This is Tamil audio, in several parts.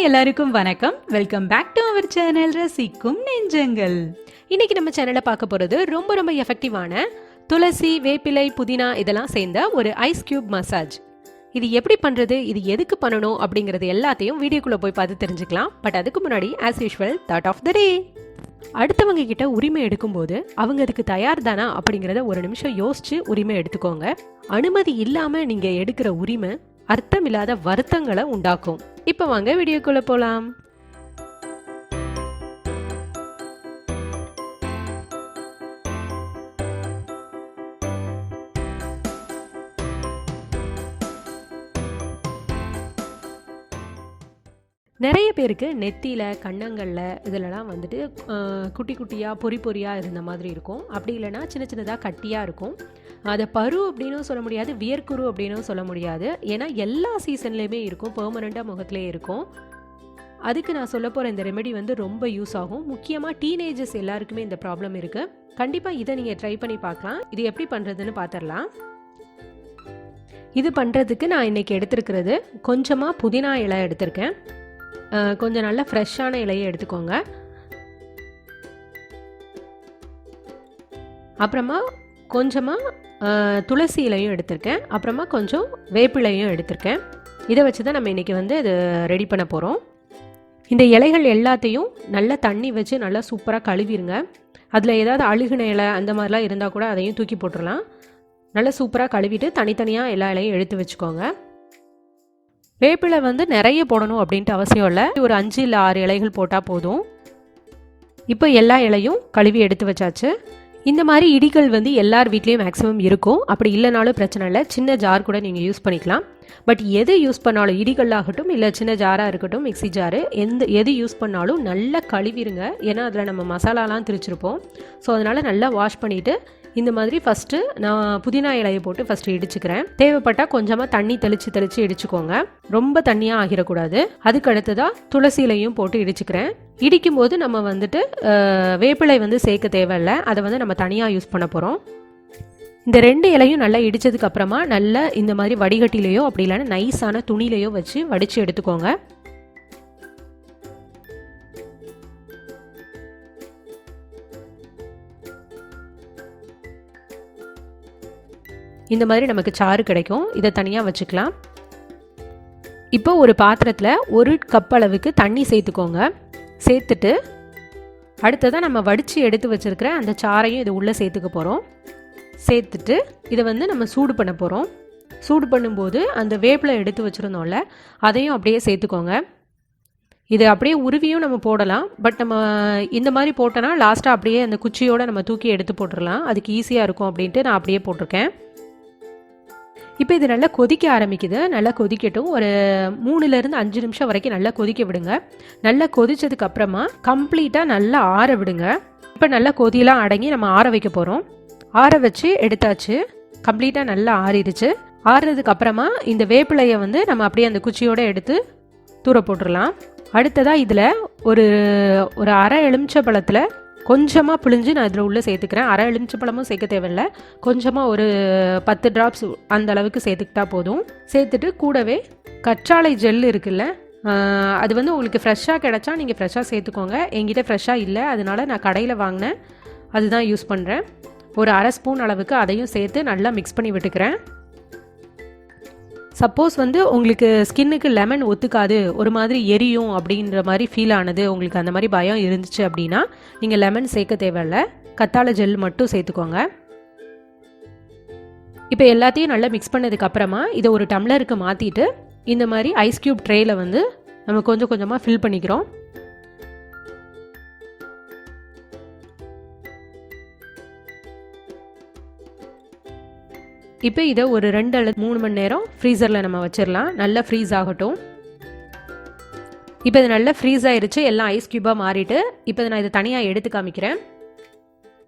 எல்லாருக்கும் வணக்கம். Welcome back to our channel ரசிக்கும் நெஞ்சங்கள். இன்னைக்கு நம்ம சேனல்ல பார்க்க போறது ரொம்ப ரொம்ப எஃபெக்டிவான துளசி, வேப்பிலை, புதினா இதெல்லாம் சேர்ந்த ஒரு ஐஸ் கியூப் மசாஜ். இது எப்படி பண்றது, இது எதுக்கு பண்ணணும் அப்படிங்கறது எல்லாத்தையும் வீடியோக்குள்ள போய் பார்த்து தெரிஞ்சுக்கலாம். பட் அதுக்கு முன்னாடி as usual thought of the day. அடுத்தவங்க கிட்ட உரிமை எடுக்கும்போது அவங்க அதுக்கு தயார் தானா அப்படிங்கிறத ஒரு நிமிஷம் யோசிச்சு உரிமை எடுத்துக்கோங்க. அனுமதி இல்லாம நீங்க எடுக்கிற உரிமை அர்த்தமில்லாத வருத்தங்களை உண்டாக்கும். இப்ப வாங்க வீடியோக்குள்ள போலாம். நிறைய பேருக்கு நெத்தியில், கண்ணங்களில் இதிலலாம் வந்துட்டு குட்டி குட்டியாக பொறி பொறியாக இருந்த மாதிரி இருக்கும். அப்படி இல்லைனா சின்ன சின்னதாக கட்டியாக இருக்கும். அதை பரு அப்படின்னும் சொல்ல முடியாது, வியர்க்குரு அப்படின்னும் சொல்ல முடியாது. ஏன்னா எல்லா சீசன்லேயுமே இருக்கும், பெர்மனண்ட்டாக முகத்திலே இருக்கும். அதுக்கு நான் சொல்ல போகிற இந்த ரெமெடி வந்து ரொம்ப யூஸ் ஆகும். முக்கியமாக டீனேஜர்ஸ் எல்லாருக்குமே இந்த ப்ராப்ளம் இருக்குது. கண்டிப்பாக இதை நீங்கள் ட்ரை பண்ணி பார்க்கலாம். இது எப்படி பண்ணுறதுன்னு பார்த்துடலாம். இது பண்ணுறதுக்கு நான் இன்றைக்கி எடுத்துருக்கிறது கொஞ்சமாக புதினா இலை எடுத்திருக்கேன். கொஞ்சம் நல்ல ஃப்ரெஷ்ஷான இலையை எடுத்துக்கோங்க. அப்புறமா கொஞ்சமாக துளசி இலையும் எடுத்திருக்கேன். அப்புறமா கொஞ்சம் வேப்பிலையும் எடுத்திருக்கேன். இதை வச்சு தான் நம்ம இன்றைக்கி வந்து இது ரெடி பண்ண போகிறோம். இந்த இலைகள் எல்லாத்தையும் நல்லா தண்ணி வச்சு நல்லா சூப்பராக கழுவிடுங்க. அதில் ஏதாவது அழுகின இலை அந்த மாதிரிலாம் இருந்தால் கூட அதையும் தூக்கி போட்டுடலாம். நல்லா சூப்பராக கழுவிட்டு தனித்தனியாக எல்லா இலையும் எடுத்து வச்சுக்கோங்க. வேப்பிலை வந்து நிறைய போடணும் அப்படின்ட்டு அவசியம் இல்லை. ஒரு 5 இல்லை 6 இலைகள் போட்டால் போதும். இப்போ எல்லா இலையும் கழுவி எடுத்து வச்சாச்சு. இந்த மாதிரி இடிகள் வந்து எல்லார் வீட்லேயும் மேக்ஸிமம் இருக்கும். அப்படி இல்லைனாலும் பிரச்சனை இல்லை, சின்ன ஜார் கூட நீங்கள் யூஸ் பண்ணிக்கலாம். பட் எது யூஸ் பண்ணாலும், இடிகளாகட்டும் இல்லை சின்ன ஜாராக இருக்கட்டும், மிக்சி ஜாரு, எது யூஸ் பண்ணாலும் நல்லா கழுவிடுங்க. ஏன்னா அதில் நம்ம மசாலாலாம் திரிச்சிருப்போம். ஸோ அதனால் நல்லா வாஷ் பண்ணிவிட்டு இந்த மாதிரி ஃபஸ்ட்டு நான் புதினா இலையை போட்டு ஃபஸ்ட்டு இடிச்சுக்கிறேன். தேவைப்பட்டால் கொஞ்சமாக தண்ணி தெளித்து இடிச்சுக்கோங்க. ரொம்ப தண்ணியாக ஆகிடக்கூடாது. அதுக்கு அடுத்ததாக துளசி இலையும் போட்டு இடிச்சுக்கிறேன். இடிக்கும் போது நம்ம வந்துட்டு வேப்பிலை வந்து சேர்க்க தேவையில்லை, அதை வந்து நம்ம தனியாக யூஸ் பண்ண போகிறோம். இந்த 2 இலையும் நல்லா இடித்ததுக்கு அப்புறமா நல்லா இந்த மாதிரி வடிகட்டிலையோ அப்படி இல்லைன்னா நைஸான துணிலையோ வச்சு வடித்து எடுத்துக்கோங்க. இந்த மாதிரி நமக்கு சாறு கிடைக்கும். இதை தனியாக வச்சுக்கலாம். இப்போ ஒரு பாத்திரத்தில் 1 கப் அளவுக்கு தண்ணி சேர்த்துக்கோங்க. சேர்த்துட்டு அடுத்ததான் நம்ம வடித்து எடுத்து வச்சுருக்கிற அந்த சாறையும் இது உள்ளே சேர்த்துக்க போகிறோம். சேர்த்துட்டு இதை வந்து நம்ம சூடு பண்ண போகிறோம். சூடு பண்ணும்போது அந்த வேப்பிலை எடுத்து வச்சுருந்தோம்ல, அதையும் அப்படியே சேர்த்துக்கோங்க. இது அப்படியே உருவியும் நம்ம போடலாம். பட் நம்ம இந்த மாதிரி போட்டோன்னா லாஸ்ட்டாக அப்படியே அந்த குச்சியோடு நம்ம தூக்கி எடுத்து போட்டுடலாம். அதுக்கு ஈஸியாக இருக்கும் அப்படின்ட்டு நான் அப்படியே போட்டிருக்கேன். இப்போ இது நல்லா கொதிக்க ஆரம்பிக்குது. நல்லா கொதிக்கட்டும். ஒரு 3லேருந்து 5 நிமிஷம் வரைக்கும் நல்லா கொதிக்க விடுங்க. நல்லா கொதிச்சதுக்கு அப்புறமா கம்ப்ளீட்டாக நல்லா ஆற விடுங்க. இப்போ நல்லா கொதியெல்லாம் அடங்கி நம்ம ஆற வைக்க போகிறோம். ஆற வச்சு எடுத்தாச்சு. கம்ப்ளீட்டாக நல்லா ஆறிடுச்சு. ஆறுறதுக்கு அப்புறமா இந்த வேப்பிலையை வந்து நம்ம அப்படியே அந்த குச்சியோடு எடுத்து தூர போட்டுடலாம். அடுத்ததாக இதில் ஒரு அரை எலுமிச்சை கொஞ்சமாக பிழிஞ்சு நான் இதில் உள்ளே சேர்த்துக்கிறேன். அரை எலுமிச்சப்பழமும் சேர்க்க தேவையில்லை, கொஞ்சமாக ஒரு 10 ட்ராப்ஸ் அந்த அளவுக்கு சேர்த்துக்கிட்டா போதும். சேர்த்துட்டு கூடவே கற்றாழை ஜெல் இருக்குல்ல, அது வந்து உங்களுக்கு ஃப்ரெஷ்ஷாக கிடச்சா நீங்கள் ஃப்ரெஷ்ஷாக சேர்த்துக்கோங்க. என்கிட்ட ஃப்ரெஷ்ஷாக இல்லை, அதனால நான் கடையில் வாங்கினேன், அதுதான் யூஸ் பண்ணுறேன். ஒரு அரை ஸ்பூன் அளவுக்கு அதையும் சேர்த்து நல்லா மிக்ஸ் பண்ணி விட்டுக்கிறேன். சப்போஸ் வந்து உங்களுக்கு ஸ்கின்னுக்கு லெமன் ஒத்துக்காது, ஒரு மாதிரி எரியும் அப்படின்ற மாதிரி ஃபீல் ஆனது, உங்களுக்கு அந்த மாதிரி பயம் இருந்துச்சு அப்படின்னா நீங்கள் லெமன் சேர்க்க தேவையில்லை, கத்தாழை ஜெல் மட்டும் சேர்த்துக்கோங்க. இப்போ எல்லாத்தையும் நல்லா மிக்ஸ் பண்ணதுக்கு அப்புறமா இதை ஒரு டம்ளருக்கு மாற்றிட்டு இந்த மாதிரி ஐஸ் கியூப் ட்ரேயில் வந்து நம்ம கொஞ்சம் கொஞ்சமாக ஃபில் பண்ணிக்கிறோம். இப்போ இதை ஒரு 2 அல்லது 3 மணி நேரம் ஃப்ரீசரில் நம்ம வச்சிடலாம். நல்லா ஃப்ரீஸ் ஆகட்டும். இப்போ இது நல்லா ஃப்ரீஸ் ஆயிடுச்சு, எல்லாம் ஐஸ் க்யூபாக மாறிட்டு. இப்போ நான் இதை தனியாக எடுத்து காமிக்கிறேன்.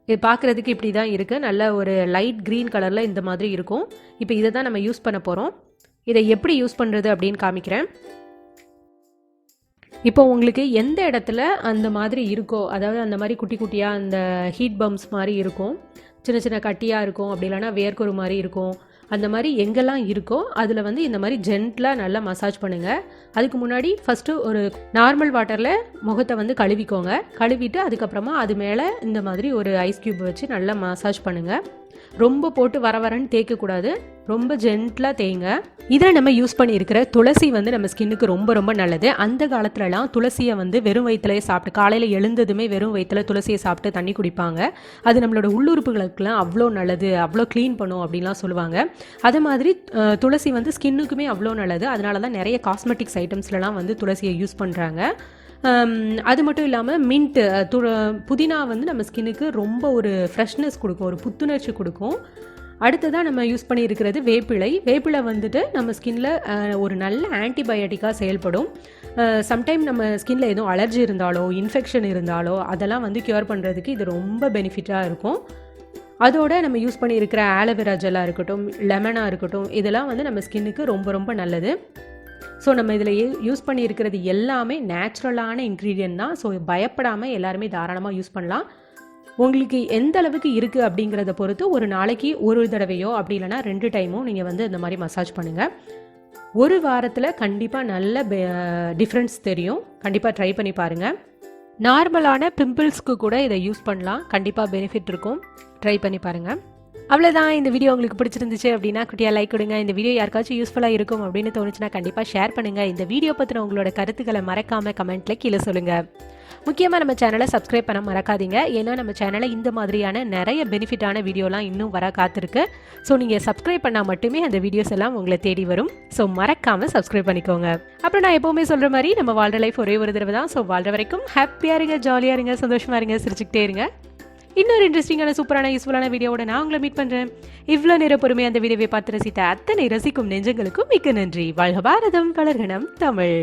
இது பார்க்குறதுக்கு இப்படி தான் இருக்குது. நல்ல ஒரு லைட் க்ரீன் கலரில் இந்த மாதிரி இருக்கும். இப்போ இதை தான் நம்ம யூஸ் பண்ண போகிறோம். இதை எப்படி யூஸ் பண்ணுறது அப்படின்னு காமிக்கிறேன். இப்போ உங்களுக்கு எந்த இடத்துல அந்த மாதிரி இருக்கோ, அதாவது அந்த மாதிரி குட்டி குட்டியாக அந்த ஹீட் பம்ப்ஸ் மாதிரி இருக்கும், சின்ன சின்ன கட்டியாக இருக்கும், அப்படி இல்லைனா வேர்க்குரு மாதிரி இருக்கும், அந்த மாதிரி எங்கெல்லாம் இருக்கோ அதில் வந்து இந்த மாதிரி ஜென்டலாக நல்லா மசாஜ் பண்ணுங்கள். அதுக்கு முன்னாடி ஃபஸ்ட்டு ஒரு நார்மல் வாட்டரில் முகத்தை வந்து கழுவிக்கோங்க. கழுவிட்டு அதுக்கப்புறமா அது மேலே இந்த மாதிரி ஒரு ஐஸ் க்யூப் வச்சு நல்லா மசாஜ் பண்ணுங்கள். ரொம்ப போட்டு வரன்னு தேய்க்கக்கூடாது, ரொம்ப ஜென்டலாக தேய்ங்க. இதில் நம்ம யூஸ் பண்ணியிருக்கிற துளசி வந்து நம்ம ஸ்கின்னுக்கு ரொம்ப ரொம்ப நல்லது. அந்த காலத்துலலாம் துளசியை வந்து வெறும் வயிற்றுலேயே சாப்பிட்டு, காலையில் எழுந்ததுமே வெறும் வயிற்றில் துளசியை சாப்பிட்டு தண்ணி குடிப்பாங்க. அது நம்மளோட உள்ளுறுப்புகளுக்கெல்லாம் அவ்வளோ நல்லது, அவ்வளோ க்ளீன் பண்ணும் அப்படின்லாம் சொல்லுவாங்க. அதே மாதிரி துளசி வந்து ஸ்கின்னுக்குமே அவ்வளோ நல்லது. அதனால தான் நிறைய காஸ்மெட்டிக்ஸ் ஐட்டம்ஸ்லாம் வந்து துளசியை யூஸ் பண்ணுறாங்க. அது மட்டும் இல்லாமல் மின்ட்டு புதினா வந்து நம்ம ஸ்கின்னுக்கு ரொம்ப ஒரு ஃப்ரெஷ்னஸ் கொடுக்கும், ஒரு புத்துணர்ச்சி கொடுக்கும். அடுத்ததாக நம்ம யூஸ் பண்ணியிருக்கிறது வேப்பிலை வந்துட்டு நம்ம ஸ்கின்னில் ஒரு நல்ல ஆன்டிபயோட்டிக்காக செயல்படும். சம்டைம் நம்ம ஸ்கின்னில் எதுவும் அலர்ஜி இருந்தாலோ இன்ஃபெக்ஷன் இருந்தாலோ அதெல்லாம் வந்து க்யூர் பண்ணுறதுக்கு இது ரொம்ப பெனிஃபிட்டாக இருக்கும். அதோட நம்ம யூஸ் பண்ணியிருக்கிற ஆலோவேரா ஜெல்லாக இருக்கட்டும், லெமனாக இருக்கட்டும், இதெல்லாம் வந்து நம்ம ஸ்கின்னுக்கு ரொம்ப ரொம்ப நல்லது. ஸோ நம்ம இதில் யூஸ் பண்ணியிருக்கிறது எல்லாமே நேச்சுரலான இன்க்ரீடியன்ட் தான். ஸோ பயப்படாமல் எல்லாருமே தாராளமாக யூஸ் பண்ணலாம். உங்களுக்கு எந்த அளவுக்கு இருக்குது அப்படிங்கிறத பொறுத்து ஒரு நாளைக்கு ஒரு தடவையோ அப்படி இல்லைனா 2 டைமோ நீங்கள் வந்து இந்த மாதிரி மசாஜ் பண்ணுங்கள். ஒரு வாரத்தில் கண்டிப்பாக நல்ல டிஃப்ரென்ஸ் தெரியும். கண்டிப்பாக ட்ரை பண்ணி பாருங்கள். நார்மலான பிம்பிள்ஸ்க்கு கூட இதை யூஸ் பண்ணலாம், கண்டிப்பாக பெனிஃபிட் இருக்கும். ட்ரை பண்ணி பாருங்கள். அவ்வளோதான். இந்த வீடியோ உங்களுக்கு பிடிச்சிருந்துச்சு அப்படின்னா குட்டியாக லைக் கொடுங்க. இந்த வீடியோ யாருக்காச்சும் யூஸ்ஃபுல்லாக இருக்கும் அப்படின்னு தோணுச்சுன்னா கண்டிப்பாக ஷேர் பண்ணுங்கள். இந்த வீடியோ பற்றின உங்களோட கருத்துக்களை மறக்காமல் கமெண்ட்டில் கீழே சொல்லுங்கள். முக்கியமாக நம்ம சேனலை சப்ஸ்கிரைப் பண்ண மறக்காதீங்க. ஏன்னா நம்ம சேனலில் இந்த மாதிரியான நிறைய பெனிஃபிட்டான வீடியோலாம் இன்னும் வர காத்திருக்கு. ஸோ நீங்கள் சப்ஸ்கிரைப் பண்ணால் மட்டுமே அந்த வீடியோஸ் எல்லாம் உங்களை தேடி வரும். ஸோ மறக்காமல் சப்ஸ்கிரைப் பண்ணிக்கோங்க. அப்புறம் நான் எப்போவுமே சொல்கிற மாதிரி நம்ம வாழ்கிற லைஃப் ஒரே ஒரு தடவை தான். ஸோ வாழ்கிற வரைக்கும் ஹாப்பியாக இருங்க, ஜாலியாக இருங்க, சந்தோஷமாக இருங்க, சிரிச்சுக்கிட்டே இருங்க. இன்னொரு இன்ட்ரெஸ்டிங்கான சூப்பரான யூஸ்ஃபுல்லான வீடியோவோட நான் உங்களை மீட் பண்ணுறேன். இவ்வளோ நேரம் பொறுமையாக அந்த வீடியோவை பார்த்து ரசித்த அத்தனை ரசிக்கும் நெஞ்சங்களுக்கும் மிக்க நன்றி. வாழ்க பாரதம், வளர்க நம் தமிழ்.